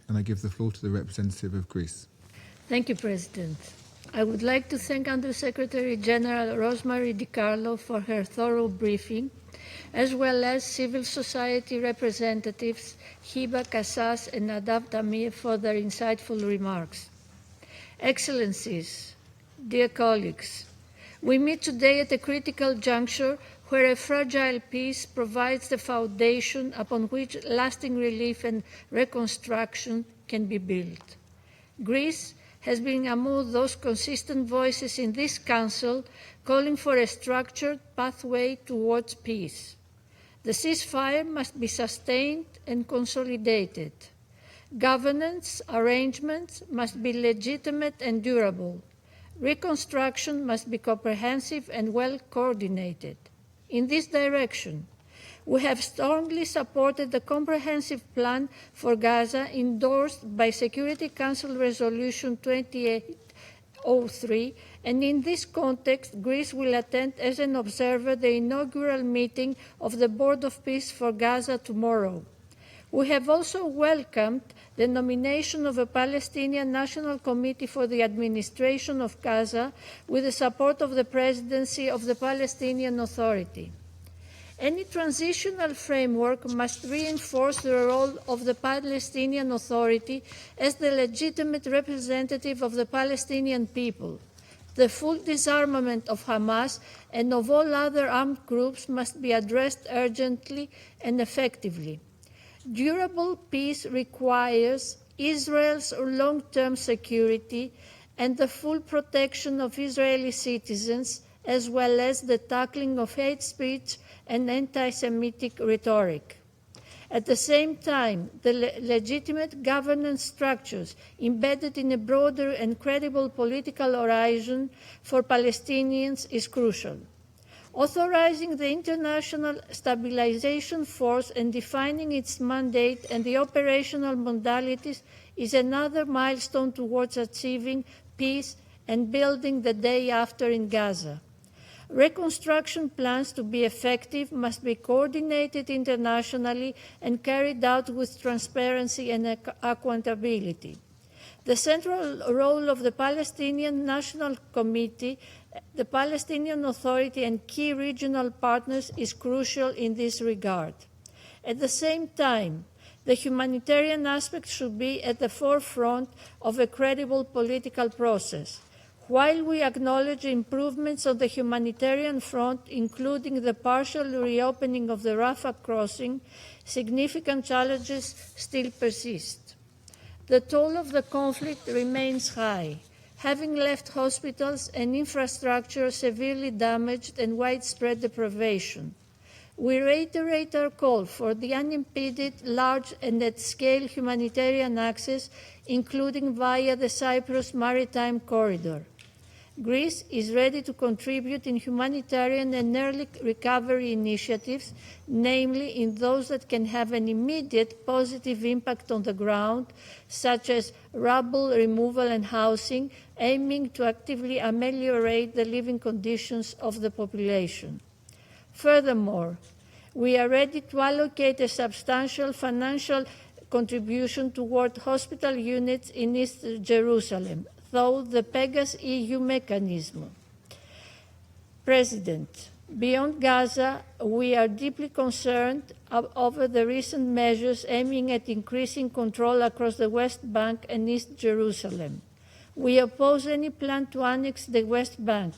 And I give the floor to the representative of Greece. Thank you, President. I would like to thank Under-Secretary General Rosemary DiCarlo for her thorough briefing, as well as civil society representatives Hiba Kassas and Nadav Tamir for their insightful remarks. Excellencies, dear colleagues, we meet today at a critical juncture where a fragile peace provides the foundation upon which lasting relief and reconstruction can be built. Greece has been among those consistent voices in this Council calling for a structured pathway towards peace. The ceasefire must be sustained and consolidated. Governance arrangements must be legitimate and durable. Reconstruction must be comprehensive and well coordinated. In this direction, we have strongly supported the comprehensive plan for Gaza endorsed by Security Council Resolution 2803, and in this context, Greece will attend as an observer the inaugural meeting of the Board of Peace for Gaza tomorrow. We have also welcomed the nomination of a Palestinian National Committee for the administration of Gaza with the support of the Presidency of the Palestinian Authority. Any transitional framework must reinforce the role of the Palestinian Authority as the legitimate representative of the Palestinian people. The full disarmament of Hamas and of all other armed groups must be addressed urgently and effectively. Durable peace requires Israel's long-term security and the full protection of Israeli citizens, as well as the tackling of hate speech and anti-Semitic rhetoric. At the same time, the legitimate governance structures embedded in a broader and credible political horizon for Palestinians is crucial. Authorizing the International Stabilization Force and defining its mandate and the operational modalities is another milestone towards achieving peace and building the day after in Gaza. Reconstruction plans to be effective must be coordinated internationally and carried out with transparency and accountability. The central role of the Palestinian National Committee, the Palestinian Authority, and key regional partners is crucial in this regard. At the same time, the humanitarian aspect should be at the forefront of a credible political process. While we acknowledge improvements on the humanitarian front, including the partial reopening of the Rafah crossing, significant challenges still persist. The toll of the conflict remains high, having left hospitals and infrastructure severely damaged and widespread deprivation. We reiterate our call for the unimpeded, large and at-scale humanitarian access, including via the Cyprus Maritime Corridor. Greece is ready to contribute in humanitarian and early recovery initiatives, namely in those that can have an immediate positive impact on the ground, such as rubble removal and housing, aiming to actively ameliorate the living conditions of the population. Furthermore, we are ready to allocate a substantial financial contribution toward hospital units in East Jerusalem, through the Pegasus EU mechanism. President, beyond Gaza, we are deeply concerned over the recent measures aiming at increasing control across the West Bank and East Jerusalem. We oppose any plan to annex the West Bank,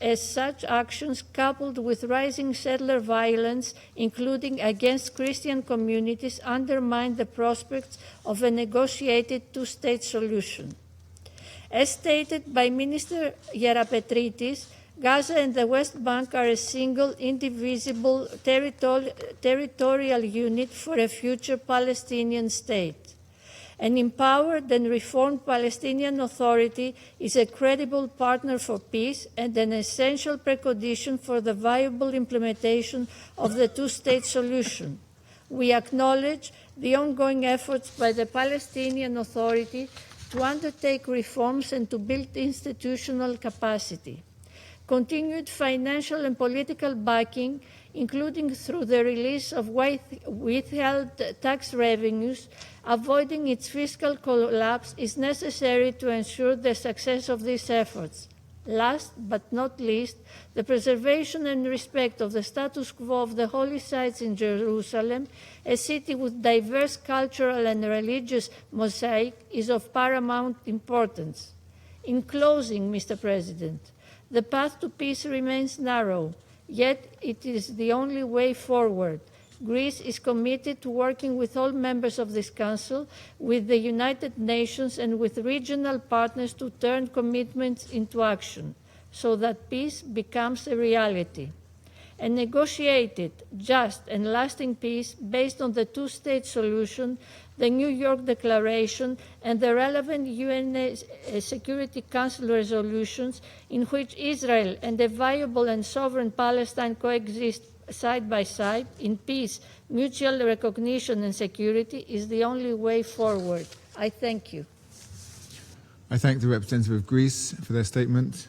as such actions, coupled with rising settler violence, including against Christian communities, undermine the prospects of a negotiated two-state solution. As stated by Minister Yerapetritis, Gaza and the West Bank are a single, indivisible territorial unit for a future Palestinian state. An empowered and reformed Palestinian Authority is a credible partner for peace and an essential precondition for the viable implementation of the two-state solution. We acknowledge the ongoing efforts by the Palestinian Authority to undertake reforms and to build institutional capacity. Continued financial and political backing, including through the release of withheld tax revenues. Avoiding its fiscal collapse is necessary to ensure the success of these efforts. Last but not least, the preservation and respect of the status quo of the holy sites in Jerusalem, a city with diverse cultural and religious mosaic, is of paramount importance. In closing, Mr. President, the path to peace remains narrow, yet it is the only way forward. Greece is committed to working with all members of this Council, with the United Nations, and with regional partners to turn commitments into action, so that peace becomes a reality. A negotiated, just, and lasting peace based on the two-state solution, the New York Declaration, and the relevant UN Security Council resolutions in which Israel and a viable and sovereign Palestine coexist side by side in peace, mutual recognition, and security is the only way forward. I thank you. I thank the representative of Greece for their statement.